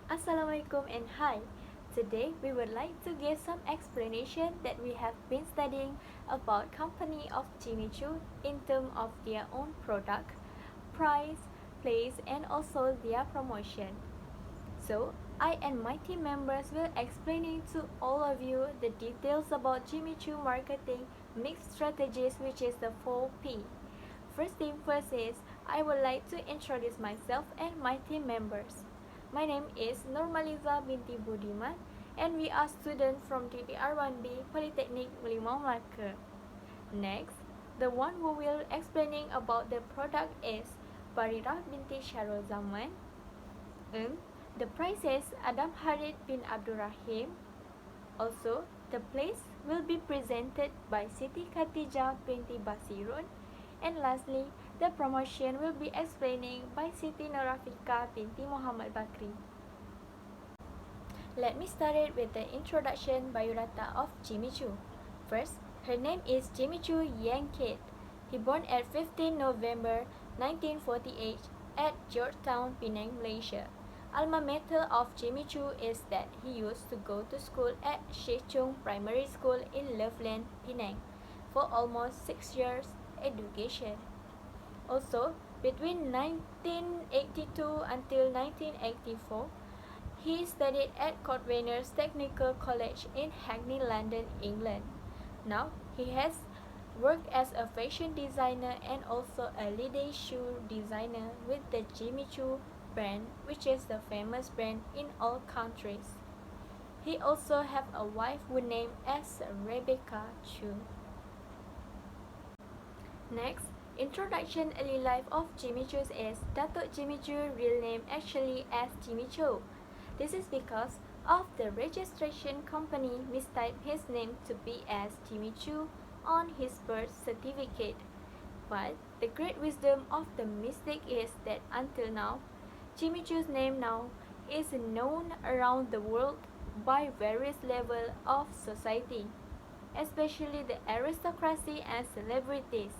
Assalamualaikum and hi. Today we would like to give some explanation that we have been studying about company of Jimmy Choo in terms of their own product, price, place and also their promotion. So, I and my team members will explaining to all of you the details about Jimmy Choo marketing mix strategies, which is the 4P. First thing first is I would like to introduce myself and my team members. My name is Normaliza binti Budiman and we are students from DPR1B Politeknik Merlimau Melaka. Next, the one who will explaining about the product is Barira binti Syarul Zaman. The price is Adam Harid bin Abdurrahim. Also, the place will be presented by Siti Khatijah binti Basirun. And lastly, the promotion will be explaining by Siti Norafika binti Muhammad Bakri. Let me start it with the introduction biodata of Jimmy Choo. First, her name is Jimmy Choo Yang Kate. He born at 15 November 1948 at Georgetown, Penang, Malaysia. Alma mater of Jimmy Choo is that he used to go to school at Shih Chung Primary School in Loveland, Penang, for almost 6 years education. Also, between 1982 until 1984, he studied at Cordwainers Technical College in Hackney, London, England. Now, he has worked as a fashion designer and also a leading shoe designer with the Jimmy Choo brand, which is the famous brand in all countries. He also have a wife who named as Rebecca Choo. Next, introduction early life of Jimmy Choo is Datuk Jimmy Choo real name actually as Jimmy Choo. This is because of the registration company mistyped his name to be as Jimmy Choo on his birth certificate. But the great wisdom of the mistake is that until now, Jimmy Choo's name now is known around the world by various levels of society, especially the aristocracy and celebrities.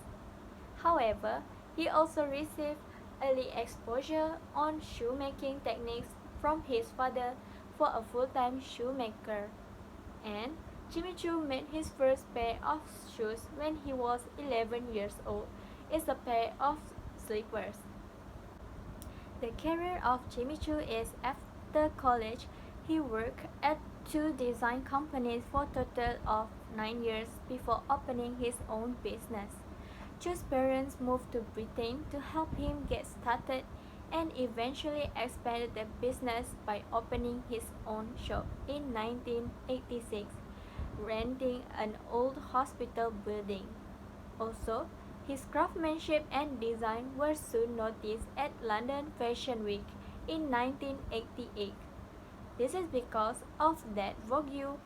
However, he also received early exposure on shoemaking techniques from his father for a full-time shoemaker. And Jimmy Choo made his first pair of shoes when he was 11 years old. It's a pair of slippers. The career of Jimmy Choo is after college, he worked at 2 design companies for a total of 9 years before opening his own business. Choo's parents moved to Britain to help him get started and eventually expanded the business by opening his own shop in 1986, renting an old hospital building. Also, his craftsmanship and design were soon noticed at London Fashion Week in 1988. This is because of that Vogue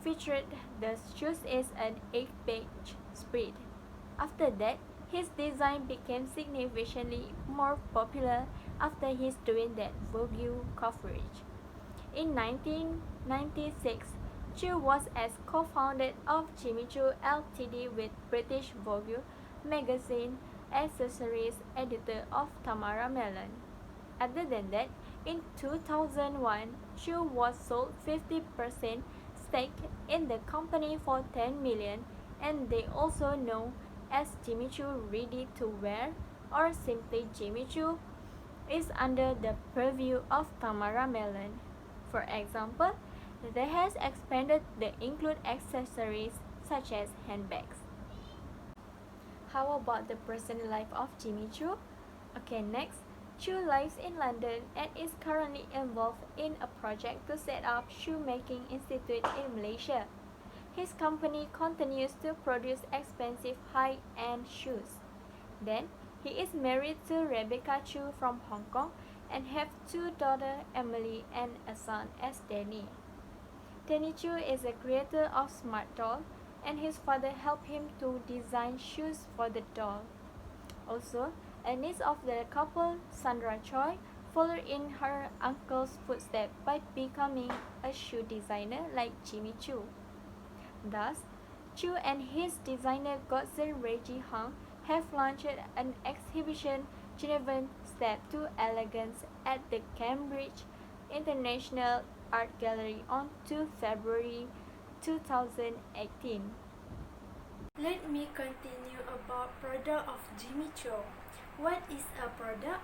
featured the shoes as an 8-page spread. After that, his design became significantly more popular after his doing that Vogue coverage. In 1996, Choo was as co-founder of Jimmy Choo Ltd with British Vogue magazine accessories editor of Tamara Mellon. Other than that, in 2001, Choo was sold 50% stake in the company for 10 million, and they also know as Jimmy Choo Ready to Wear or simply Jimmy Choo is under the purview of Tamara Mellon. For example, they has expanded the include accessories such as handbags. How about the personal life of Jimmy Choo? Okay, next, Choo lives in London and is currently involved in a project to set up shoemaking institute in Malaysia. His company continues to produce expensive high-end shoes. Then, he is married to Rebecca Choo from Hong Kong and have 2 daughters, Emily and a son as Danny. Danny Choo is a creator of Smart Doll, and his father helped him to design shoes for the doll. Also, a niece of the couple, Sandra Choi, followed in her uncle's footsteps by becoming a shoe designer like Jimmy Choo. Thus, Choo and his designer godson Reggie Hung have launched an exhibition Genevan Step to Elegance at the Cambridge International Art Gallery on 2 February 2018. Let me continue about product of Jimmy Choo. What is a product?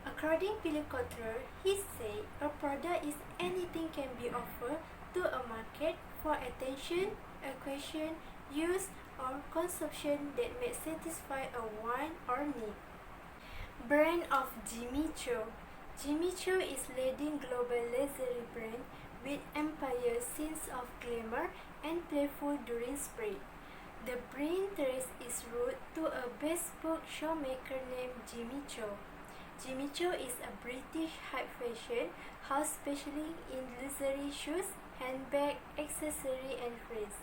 According Politeknik, he said a product is anything can be offered to a market for attention, acquisition, use, or consumption that may satisfy a want or need. Brand of Jimmy Choo. Jimmy Choo is leading global luxury brand with empire sense of glamour and playful during spring. The brand traces its root to a bespoke shoemaker named Jimmy Choo. Jimmy Choo is a British high fashion house specializing in luxury shoes, handbag, accessory and frames.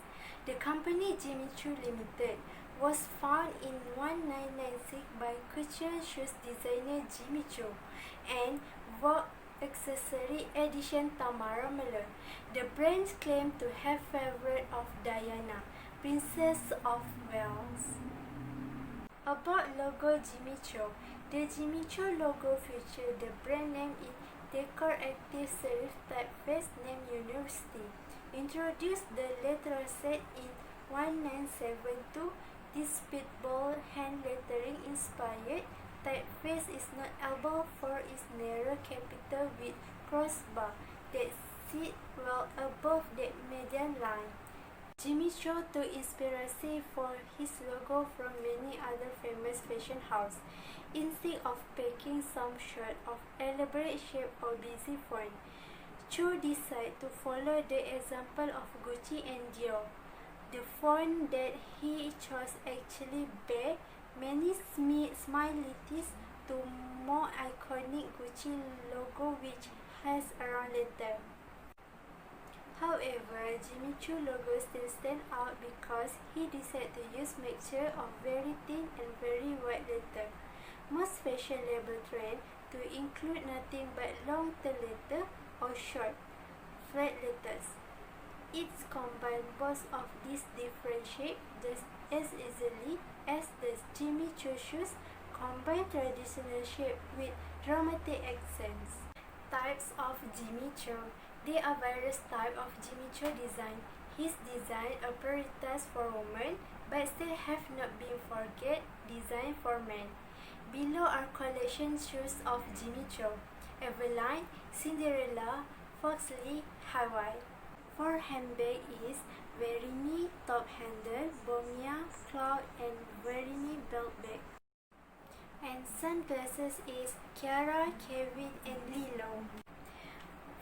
The company Jimmy Choo Limited was founded in 1996 by couture shoes designer Jimmy Choo and Vogue accessory edition Tamara Miller. The brand claimed to have favourite of Diana, Princess of Wales. About logo Jimmy Choo. The Jimmy Choo logo features the brand name in decorative serif typeface named University. Introduced the letter set in 1972, this speedball hand lettering inspired typeface is notable for its narrow capital with crossbar that sit well above the median line. Jimmy Choo took inspiration for his logo from many other famous fashion houses. Instead of packing some short of elaborate shape or busy font, Choo decided to follow the example of Gucci and Dior. The font that he chose actually bear many similarities to more iconic Gucci logo which has around letter. However, Jimmy Choo logo still stands out because he decided to use mixture of very thin and very wide letter. Most fashion label trend to include nothing but long tail letter or short, flat letters. It's combined both of these different shapes just as easily as the Jimmy Choo shoes combine traditional shape with dramatic accents. Types of Jimmy Choo. There are various types of Jimmy Choo design. His design are prioritized for women, but still have not been forget design for men. Below are collection shoes of Jimmy Choo: Eveline, Cinderella, Foxley, Hawaii. For handbag is Verini top handle, Bomia, Cloud, and Verini belt bag. And sunglasses is Kiara, Kevin, and Lilo.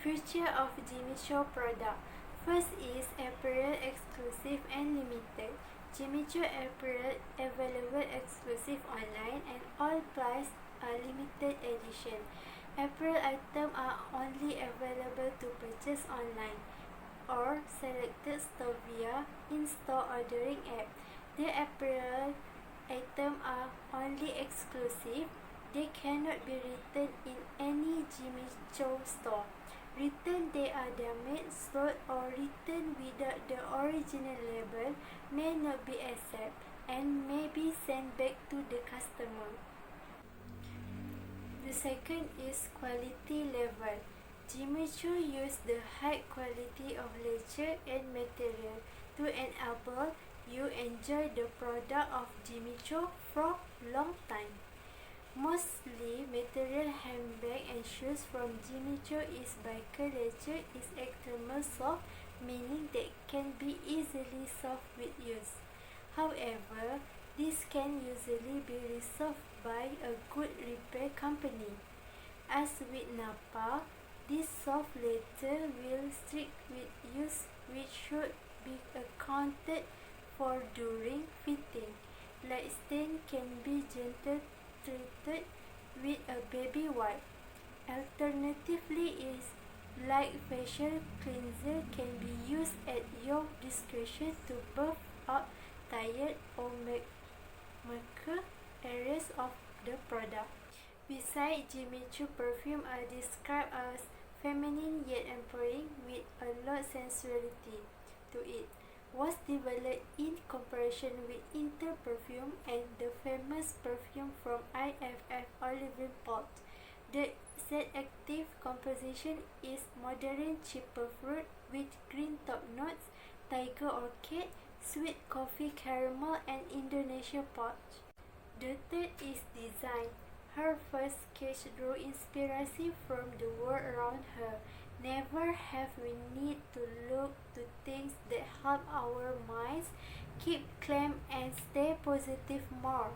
Future of Jimmy Choo product. First is apparel exclusive and limited. Jimmy Choo apparel available exclusive online and all price are limited edition. Apparel items are only available to purchase online or selected store via in-store ordering app. The apparel items are only exclusive. They cannot be returned in any Jimmy Choo store. Return they are damaged, sold or returned without the original label may not be accepted and may be sent back to the customer. The second is quality level. Jimmy Choo used the high quality of leather and material to enable you enjoy the product of Jimmy Choo for long time. Mostly material handbag and shoes from Jimmy Choo is biker leather is extremely soft, meaning that can be easily soft with use. However, this can usually be resolved by a good repair company. As with Napa, this soft leather will stick with use, which should be accounted for during fitting. Light stain can be gently treated with a baby wipe. Alternatively, is light facial cleanser can be used at your discretion to buff out tired or marker areas of the product. Besides, Jimmy Choo perfume are described as feminine yet empowering with a lot sensuality to it. Was developed in cooperation with Inter Perfume and the famous perfume from IFF Olive Pot. The set active composition is modern cheaper fruit with green top notes, tiger orchid, sweet coffee caramel and Indonesian punch. The third is design. Her first sketch drew inspiration from the world around her. Never have we need to look to things that help our minds keep calm and stay positive more.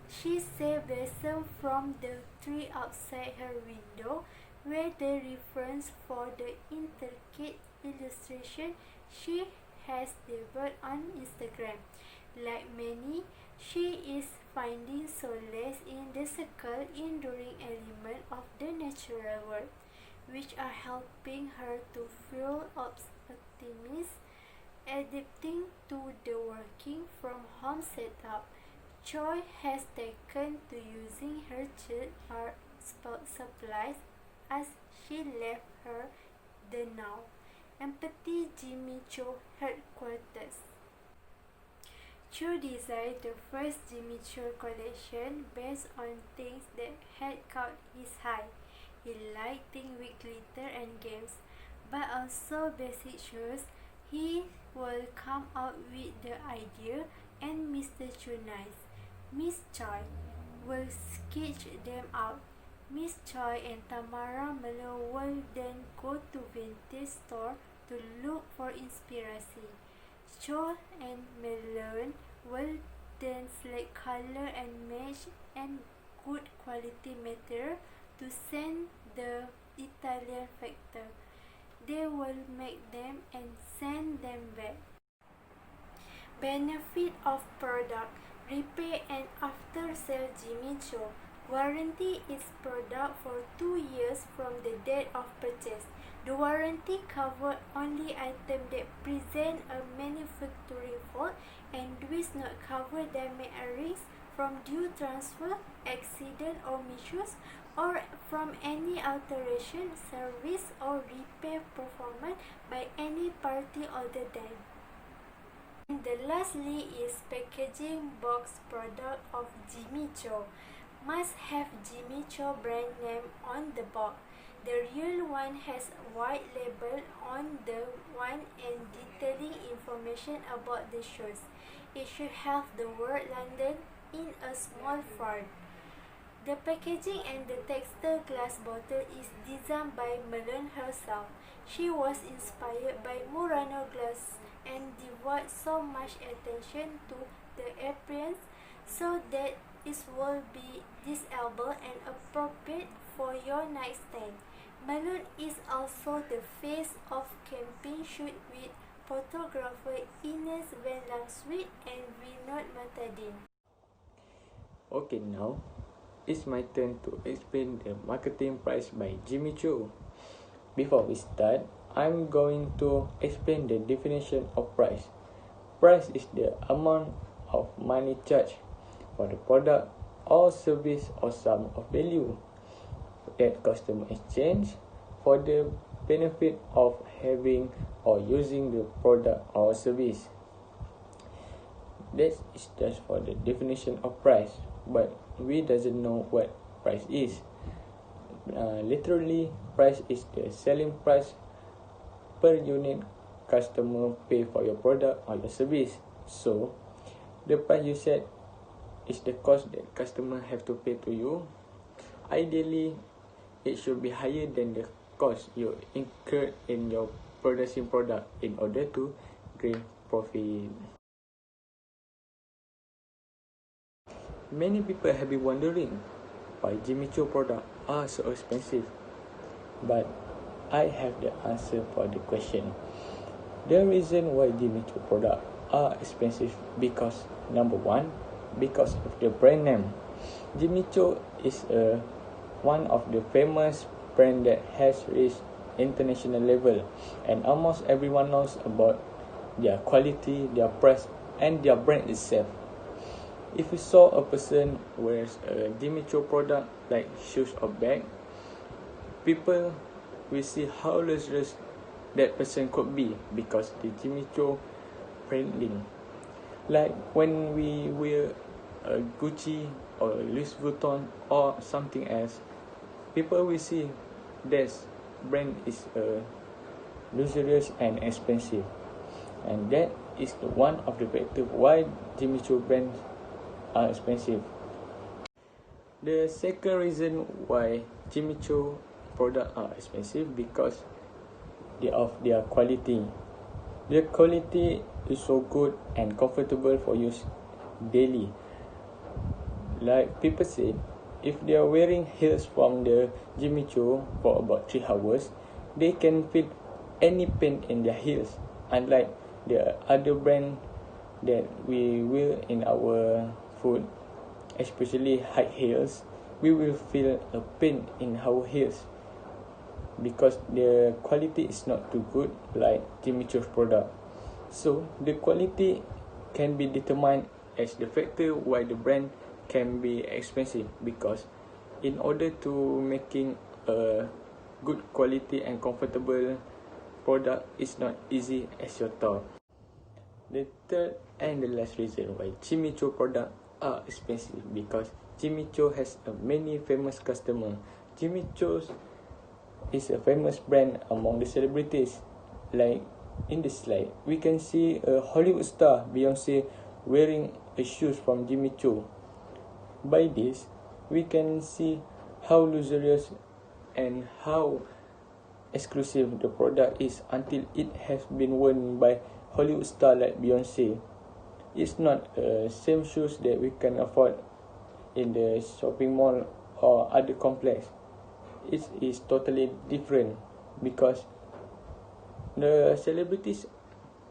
She saw blossom from the tree outside her window, where the reference for the intricate illustration she has developed on Instagram. Like many, she is finding solace in the circle enduring element of the natural world, which are helping her to fuel optimism, adapting to the working from home setup. Joy has taken to using her church art supplies as she left her the now empty Jimmy Choo headquarters. Choo designed the first Jimmy Choo collection based on things that had caught his eye. He liked things with glitter and games, but also basic shoes. He will come out with the idea and Mr. Choo nice. Miss Choi will sketch them out. Miss Choi and Tamara Melo will then go to vintage store to look for inspiration. Cho and Melon will then select color and match and good quality material to send the Italian factor. They will make them and send them back. Benefit of product: repair and after sale Jimmy Choo. Warranty is product for 2 years from the date of purchase. The warranty covers only items that present a manufacturing fault and does not cover damage or risk from due transfer, accident or misuse, or from any alteration, service or repair performed by any party other than. And the lastly is packaging box product of Jimmy Choo. Must have Jimmy Choo brand name on the box. The real one has a white label on the one and detailing information about the shoes. It should have the word London in a small font. The packaging and the textile glass bottle is designed by Melon herself. She was inspired by Murano glass and devoted so much attention to the appearance so that it will be desirable and appropriate for your nightstand. Melon is also the face of campaign shoot with photographer Ines Van Langsweet and Vinod Matadin. Okay, now it's my turn to explain the marketing price by Jimmy Choo. Before we start, I'm going to explain the definition of price. Price is the amount of money charged for the product or service or sum of value that customer exchange for the benefit of having or using the product or service. That is just for the definition of price, but we doesn't know what price is. Literally, price is the selling price per unit customer pay for your product or your service. So, the price you set is the cost that customer have to pay to you. Ideally, it should be higher than the cost you incurred in your producing product in order to gain profit. Many people have been wondering why Jimmy Choo products are so expensive, but I have the answer for the question. The reason why Jimmy Choo products are expensive because number one, because of the brand name. Jimmy Choo is one of the famous brand that has reached international level, and almost everyone knows about their quality, their price, and their brand itself. If you saw a person wears a Jimmy Choo product like shoes or bag, people will see how luxurious that person could be because the Jimmy Choo branding. Like when we wear a Gucci or Louis Vuitton or something else, people will see this brand is luxurious and expensive, and that is one of the factors why Jimmy Choo brands are expensive. The second reason why Jimmy Choo products are expensive because of their quality. Their quality is so good and comfortable for use daily. Like people say, if they are wearing heels from the Jimmy Choo for about 3 hours, they can feel any pain in their heels. Unlike the other brand that we wear in our foot, especially high heels, we will feel a pain in our heels because the quality is not too good like Jimmy Choo's product. So the quality can be determined as the factor why the brand can be expensive, because in order to making a good quality and comfortable product is not easy as you thought. The third and the last reason why Jimmy Choo products are expensive because Jimmy Choo has a many famous customers. Jimmy Choo is a famous brand among the celebrities. Like in this slide, we can see a Hollywood star Beyonce wearing a shoes from Jimmy Choo. By this, we can see how luxurious and how exclusive the product is until it has been worn by Hollywood star like Beyonce. It's not same shoes that we can afford in the shopping mall or other complex. It is totally different because the celebrities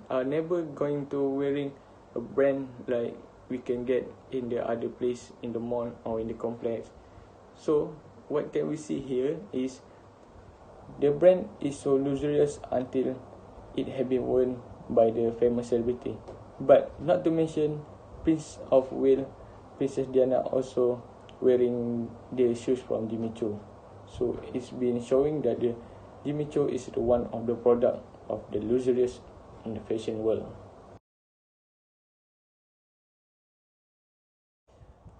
are never going to wearing a brand like we can get in the other place in the mall or in the complex. So what can we see here is the brand is so luxurious until it have been worn by the famous celebrity. But not to mention Prince of Wales, Princess Diana also wearing the shoes from Jimmy Choo. So it's been showing that the Jimmy Choo is the one of the product of the luxurious in the fashion world.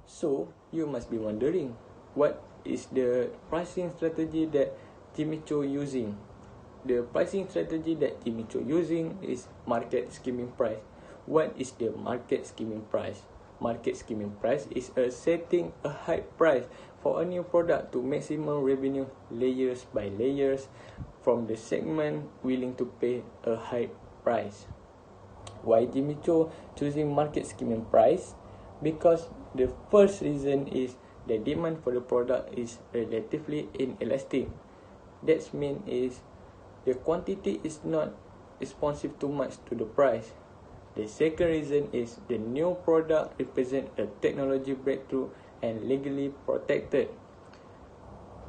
So you must be wondering, what is the pricing strategy that Jimmy Choo using? The pricing strategy that Jimmy Choo using is market skimming price. What is the market skimming price? Market skimming price is a setting a high price for a new product to maximum revenue layers by layers from the segment willing to pay a high price. Why Jimmy Choo choosing market skimming price? Because the first reason is the demand for the product is relatively inelastic. That means is the quantity is not responsive too much to the price. The second reason is the new product represents a technology breakthrough and legally protected.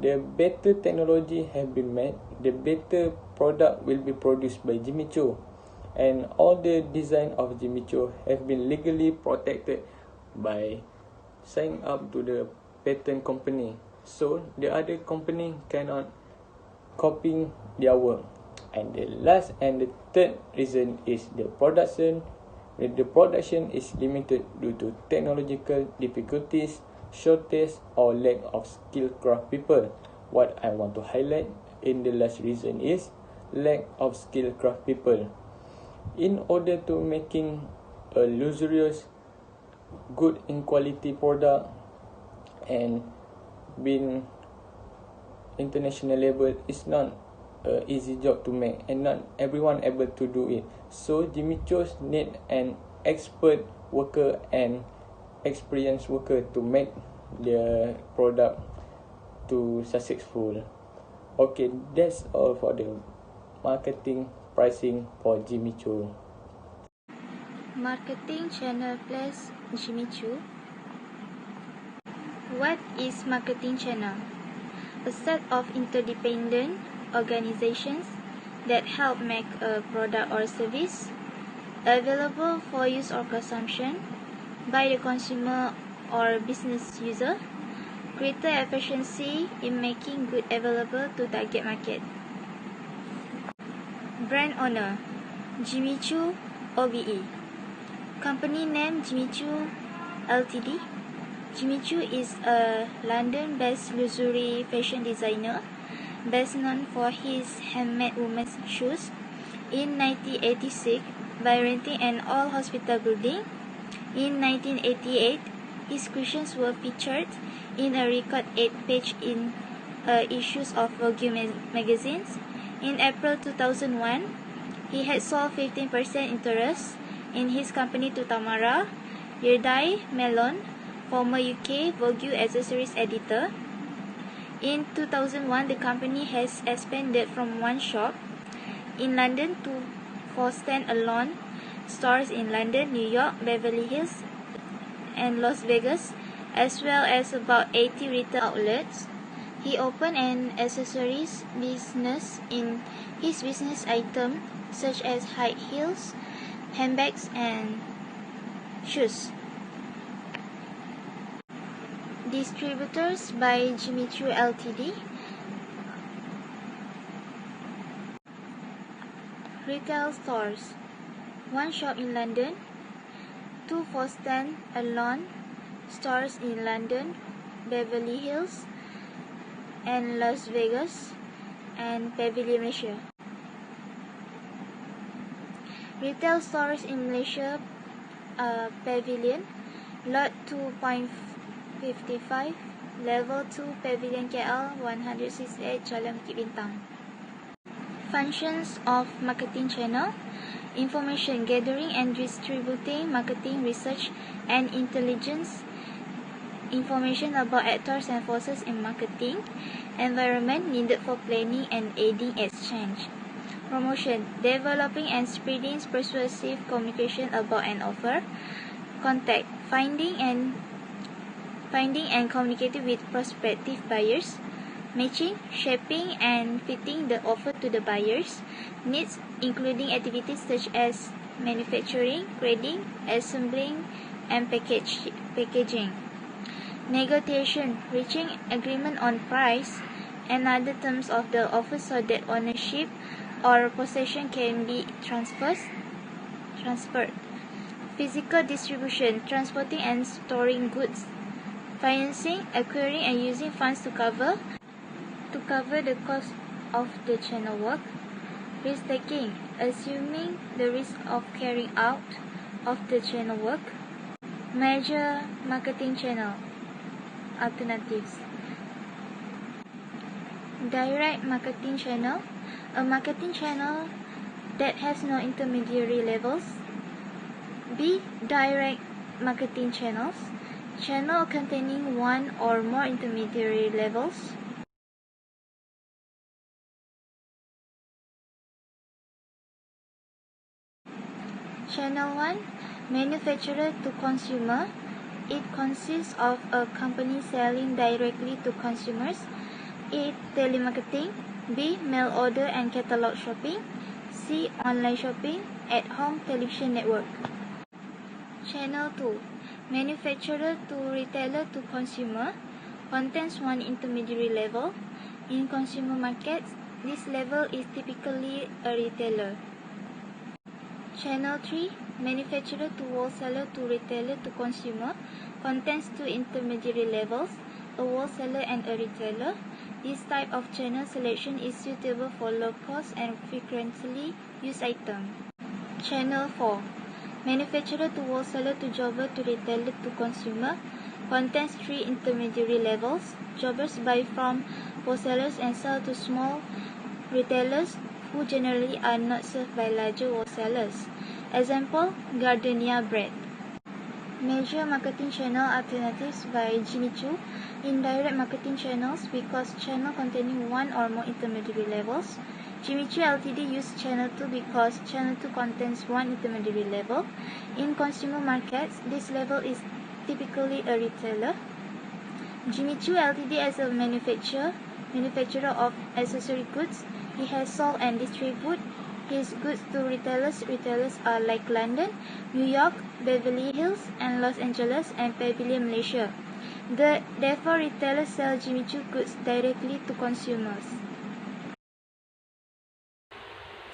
The better technology have been made, the better product will be produced by Jimmy Choo, and all the design of Jimmy Choo have been legally protected by signing up to the patent company. So the other company cannot copying their work. And the last and the third reason is the production. The production is limited due to technological difficulties, shortage or lack of skilled craft people. What I want to highlight in the last reason is lack of skilled craft people. In order to making a luxurious, good in quality product and being international level is not an easy job to make, and not everyone able to do it. So Jimmy Choo need an expert worker and experienced worker to make their product to successful. Okay, that's all for the marketing pricing for Jimmy Choo. Marketing channel plus Jimmy Choo. What is marketing channel? A set of interdependent organizations that help make a product or service available for use or consumption by the consumer or business user, greater efficiency in making good available to target market. Brand owner Jimmy Choo, OBE. Company name Jimmy Choo Ltd. Jimmy Choo is a London-based luxury fashion designer, best known for his handmade women's shoes. In 1986, by renting an old hospital building. In 1988, his creations were featured in a record 8-page in issues of Vogue magazines. In April 2001, he had sold 15% interest in his company to Tamara Yerdai Mellon, former UK Vogue accessories editor. In 2001, the company has expanded from one shop in London to 4 stand-alone stores in London, New York, Beverly Hills, and Las Vegas, as well as about 80 retail outlets. He opened an accessories business in his business items such as high heels, handbags, and shoes. Distributors by Jimmy Choo Ltd. Retail stores: 1 shop in London, 2 for stand-alone stores in London, Beverly Hills, and Las Vegas, and Pavilion, Malaysia. Retail stores in Malaysia: Pavilion, Lot 2.55, Level 2, Pavilion KL, 168 Jalan Bukit Bintang. Functions of marketing channel: information gathering and distributing, marketing research and intelligence, information about actors and forces in marketing, environment needed for planning and aiding exchange. Promotion: developing and spreading persuasive communication about an offer. Contact: finding and communicating with prospective buyers. Matching: shaping and fitting the offer to the buyer's needs, including activities such as manufacturing, grading, assembling, and packaging. Negotiation: reaching agreement on price and other terms of the offer so that ownership or possession can be transferred. Physical distribution: transporting and storing goods. Financing: acquiring and using funds to cover the cost of the channel work. Risk taking: assuming the risk of carrying out of the channel work. Major marketing channel alternatives: direct marketing channel, a marketing channel that has no intermediary levels. B. Direct marketing channels, channel containing one or more intermediary levels. Channel 1, manufacturer to consumer. It consists of a company selling directly to consumers. A. Telemarketing. B. Mail order and catalog shopping. C. Online shopping. At-home television network. Channel 2, manufacturer to retailer to consumer. Contains one intermediary level. In consumer markets, this level is typically a retailer. Channel 3, manufacturer to wholesaler to retailer to consumer, contains 2 intermediary levels, a wholesaler and a retailer. This type of channel selection is suitable for low cost and frequently used items. Channel 4, manufacturer to wholesaler to jobber to retailer to consumer, contains 3 intermediary levels. Jobbers buy from wholesalers and sell to small retailers who generally are not served by larger wholesalers. Example, Gardenia bread. Major marketing channel alternatives by Jimmy Choo. Indirect marketing channels, because channel containing one or more intermediary levels. Jimmy Choo Ltd use channel 2 because channel 2 contains one intermediary level. In consumer markets, this level is typically a retailer. Jimmy Choo Ltd as a manufacturer of accessory goods. He has sold and distributed his goods to retailers. Retailers are like London, New York, Beverly Hills, and Los Angeles, and Pavilion, Malaysia. Therefore, retailers sell Jimmy Choo goods directly to consumers.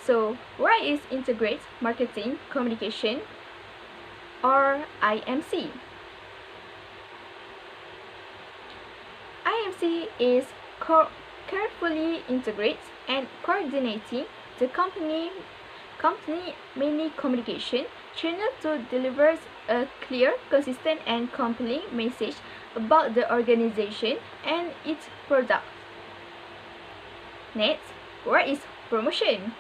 So, what is Integrated Marketing Communication, or IMC? strategy is carefully integrates and coordinating the company many communication channel to deliver a clear, consistent, and compelling message about the organization and its product. Next, what is promotion?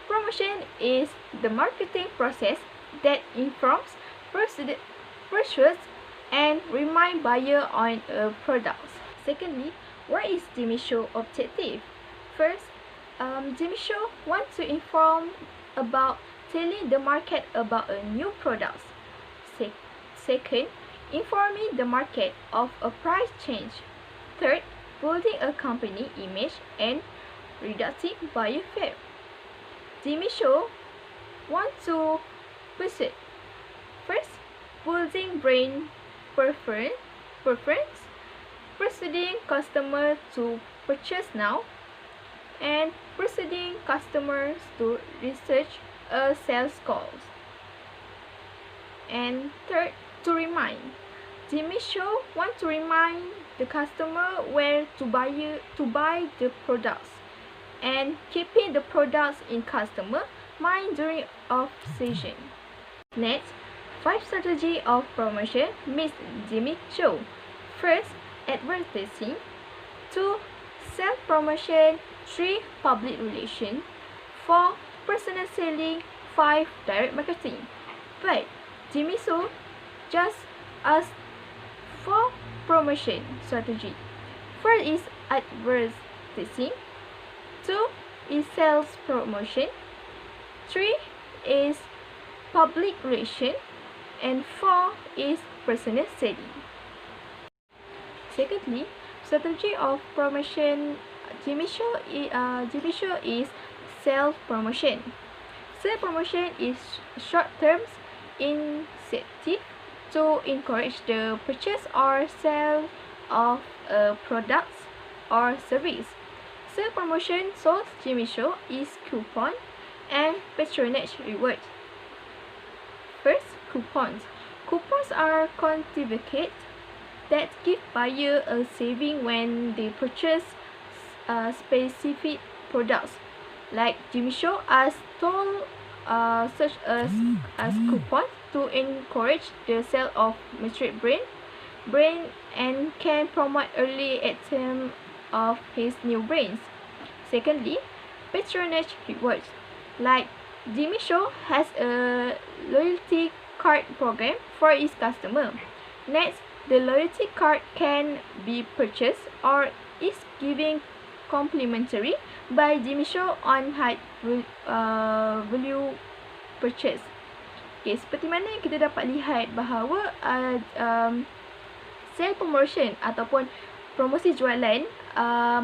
Promotion is the marketing process that informs, persuades, and remind buyer on a product. Secondly, what is Jimmy Choo objective? First, Jimmy Choo wants to inform about telling the market about a new product. Second, informing the market of a price change. Third, building a company image and reducing buyer fear. Jimmy Choo wants to persuade. First, building brand preference, persuading customers to purchase now, and persuading customers to research a sales calls. And third, to remind. Jimmy Choo wants to remind the customer where to buy the products and keeping the products in customer mind during off-season. Next, 5 strategy of promotion Miss Jimmy Choo. First, advertising. 2, self-promotion. 3, public relation. 4, personal selling. 5, direct marketing. But Jimmy Choo just asked 4 promotion strategy. First is advertising. 2 is sales promotion. 3 is public relation. And 4 is personal selling. Secondly, strategy of promotion Jimmy Choo is self-promotion. Self-promotion is short term incentive to encourage the purchase or sale of products or service. Self-promotion source Jimmy Choo is coupon and patronage reward. First, coupons. Coupons are certificates that give buyer a saving when they purchase specific products. Like Jimmy Choo has told such as coupons to encourage the sale of mature brand and can promote early attempt of his new brands. Secondly, patronage rewards. Like Jimmy Choo has a loyalty card program for its customer. Next, the loyalty card can be purchased or is given complimentary by Jimmy Choo on high value purchase. Okay, seperti mana yang kita dapat lihat bahawa sale promotion ataupun promosi jualan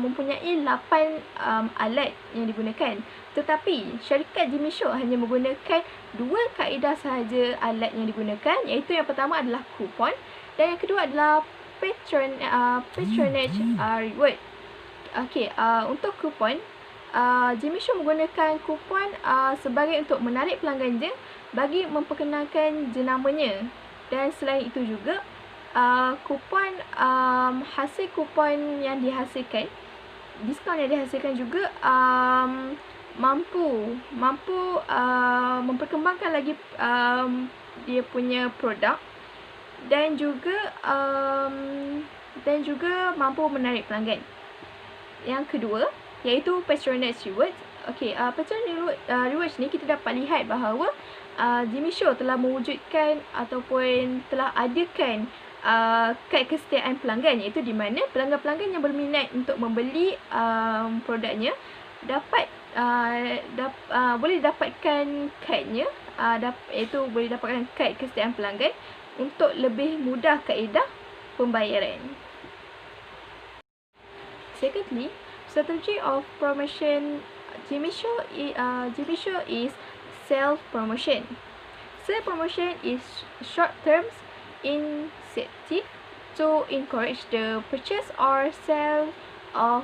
mempunyai 8 alat yang digunakan. Tetapi syarikat Jimmy Choo hanya menggunakan 2 kaedah sahaja alat yang digunakan, iaitu yang pertama adalah kupon dan yang kedua adalah patronage reward. Okey, untuk kupon, Jimmy Choo menggunakan kupon sebagai untuk menarik pelanggan je bagi memperkenalkan jenamanya. Dan selain itu juga, kupon hasil kupon yang dihasilkan, diskaun yang dihasilkan juga mampu memperkembangkan lagi dia punya produk dan juga mampu menarik pelanggan. Yang kedua iaitu patronage rewards. Okey, patronage rewards ni kita dapat lihat bahawa Jimmy Choo telah mewujudkan ataupun telah adakan kad kesetiaan pelanggan, iaitu di mana pelanggan-pelanggan yang berminat untuk membeli produknya dapat boleh dapatkan kadnya, iaitu boleh dapatkan kad kesetiaan pelanggan untuk lebih mudah kaedah pembayaran. Secondly, strategy of promotion Jimmy Choo is self-promotion. Self-promotion is short term incentive to encourage the purchase or sale of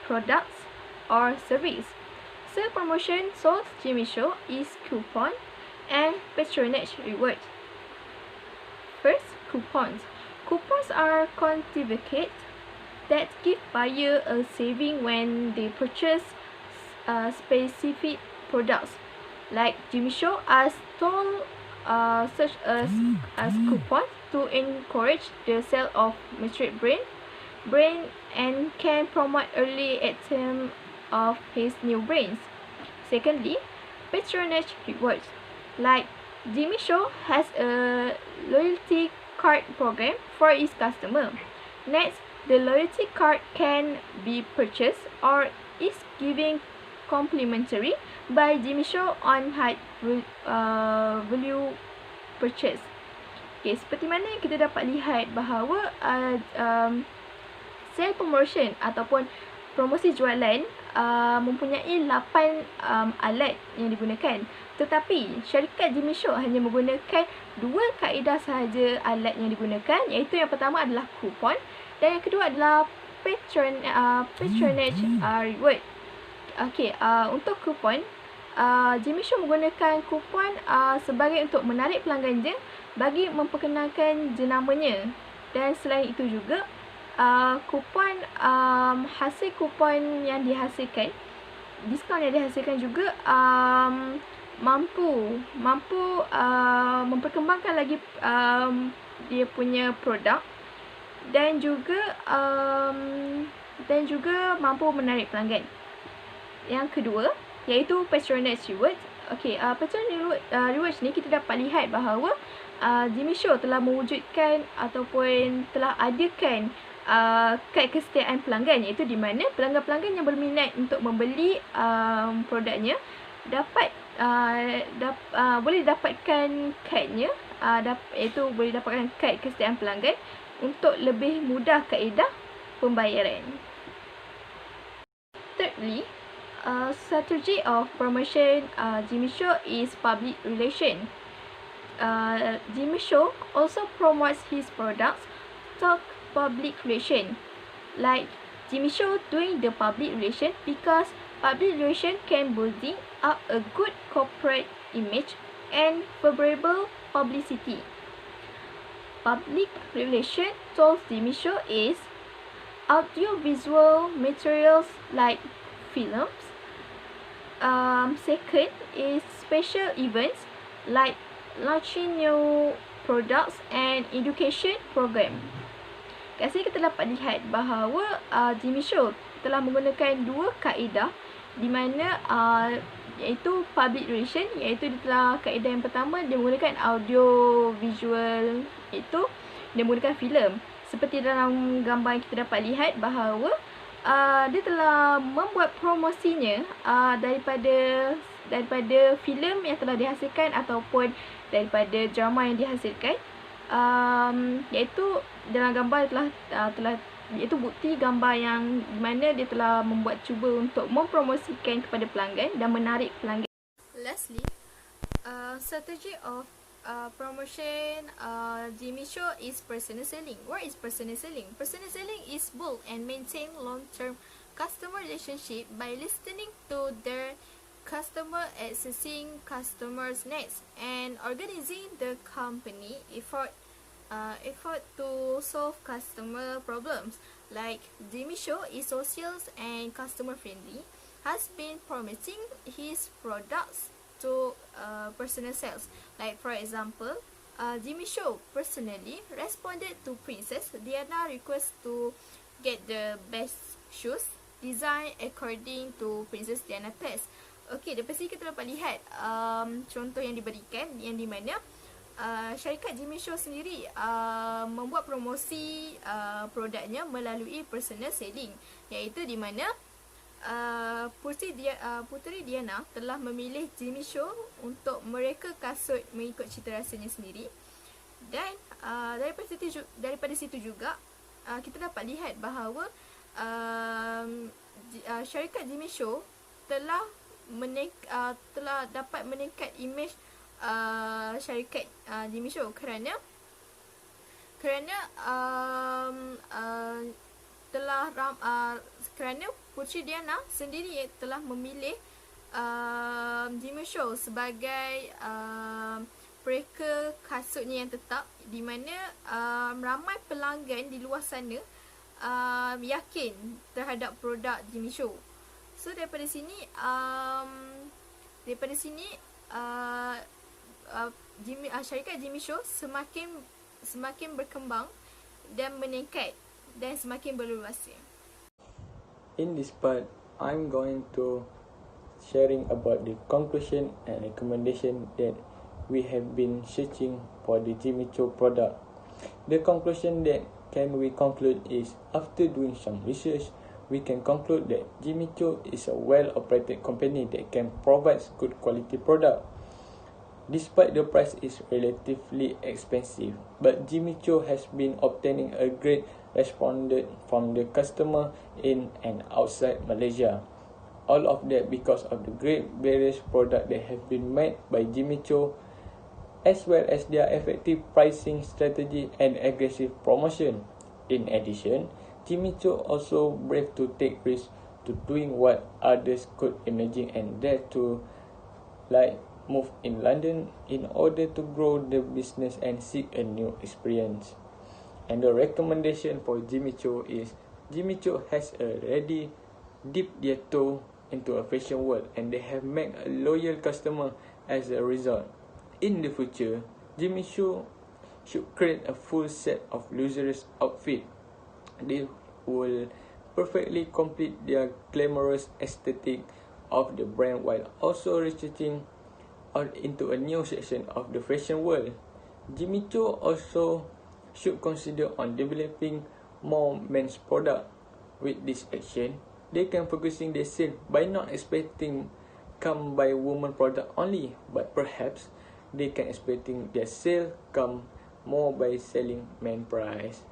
products or service. Self-promotion source Jimmy Choo is coupon and patronage reward. First, coupons. Coupons are certificates that give buyer a saving when they purchase specific products. Like Jimmy Choo as told such as coupons to encourage the sale of matured brain and can promote early attempt of his new brains. Secondly, patronage rewards. Like Jimmy Choo has a loyalty card program for its customer. Next, the loyalty card can be purchased or is given complimentary by Jimmy Choo on high value purchase. Okay, seperti mana yang kita dapat lihat bahawa sale promotion ataupun promosi jualan mempunyai 8 alat yang digunakan. Tetapi syarikat Jimmy Choo hanya menggunakan 2 kaedah sahaja alat yang digunakan, iaitu yang pertama adalah kupon dan yang kedua adalah patronage reward. Okey, untuk kupon, Jimmy Choo menggunakan kupon sebagai untuk menarik pelanggan je bagi memperkenalkan jenamanya. Dan selain itu juga, kupon hasil kupon yang dihasilkan, diskaun yang dihasilkan juga mampu memperkembangkan lagi dia punya produk dan juga mampu menarik pelanggan. Yang kedua iaitu patronage rewards. Okey, patronage rewards ni kita dapat lihat bahawa Jimmy Choo telah mewujudkan ataupun telah adakan kad kesetiaan pelanggan, iaitu di mana pelanggan-pelanggan yang berminat untuk membeli produknya boleh dapatkan kadnya, iaitu boleh dapatkan kad kesetiaan pelanggan untuk lebih mudah kaedah pembayaran. Thirdly, strategy of promotion Jimmy Choo is public relation. Jimmy Choo also promotes his products through public relation. Like Jimmy Choo doing the public relation because public relation can building up a good corporate image and favorable publicity. Public relation towards Jimmy Choo is audiovisual materials like films. Second is special events like launching new products and education program. Kat sini kita dapat lihat bahawa Jimmy Choo telah menggunakan 2 kaedah di mana iaitu public relation, iaitu dia telah kaedah yang pertama dia menggunakan audio visual, iaitu dia menggunakan filem. Seperti dalam gambar yang kita dapat lihat bahawa dia telah membuat promosinya daripada filem yang telah dihasilkan ataupun daripada drama yang dihasilkan, iaitu dalam gambar telah iaitu bukti gambar yang mana dia telah cuba untuk mempromosikan kepada pelanggan dan menarik pelanggan. Lastly, strategy of promotion Jimmy Choo is personal selling. What is personal selling? Personal selling is build and maintain long-term customer relationship by listening to their customer, accessing customers' needs, and organizing the company effort to solve customer problems. Like Jimmy Choo is social and customer friendly, has been promoting his products to personal sales. Like for example, Jimmy Choo personally responded to Princess Diana request to get the best shoes design according to Princess Diana taste. Okey, lepas ni kita dapat lihat contoh yang diberikan yang di mana syarikat Jimmy Choo sendiri membuat promosi produknya melalui personal selling, iaitu di mana Puteri Diana telah memilih Jimmy Choo untuk mereka kasut mengikut cita rasanya sendiri. Dan daripada situ juga kita dapat lihat bahawa syarikat Jimmy Choo telah dapat meningkat imej syarikat Jimmy Choo kerana Puteri Diana sendiri telah memilih Jimmy Choo sebagai mereka kasutnya yang tetap, di mana ramai pelanggan di luar sana yakin terhadap produk Jimmy Choo. So daripada sini syarikat Jimmy Choo semakin berkembang dan meningkat dan semakin berluasa. In this part, I'm going to sharing about the conclusion and recommendation that we have been searching for the Jimmy Choo product. The conclusion that can we conclude is, after doing some research, we can conclude that Jimmy Choo is a well-operated company that can provide good quality product. Despite the price is relatively expensive, but Jimmy Choo has been obtaining a great response from the customer in and outside Malaysia. All of that because of the great various products that have been made by Jimmy Choo, as well as their effective pricing strategy and aggressive promotion. In addition, Jimmy Choo also brave to take risks to doing what others could imagine and dare to, like move in London in order to grow the business and seek a new experience. And the recommendation for Jimmy Choo is, Jimmy Choo has already dipped their toe into a fashion world and they have made a loyal customer as a result. In the future, Jimmy Choo should create a full set of luxurious outfit. They will perfectly complete their glamorous aesthetic of the brand while also reaching out into a new section of the fashion world. Jimmy Choo also should consider on developing more men's product. With this action, they can focusing their sale by not expecting come by woman product only, but perhaps they can expecting their sale come more by selling men price.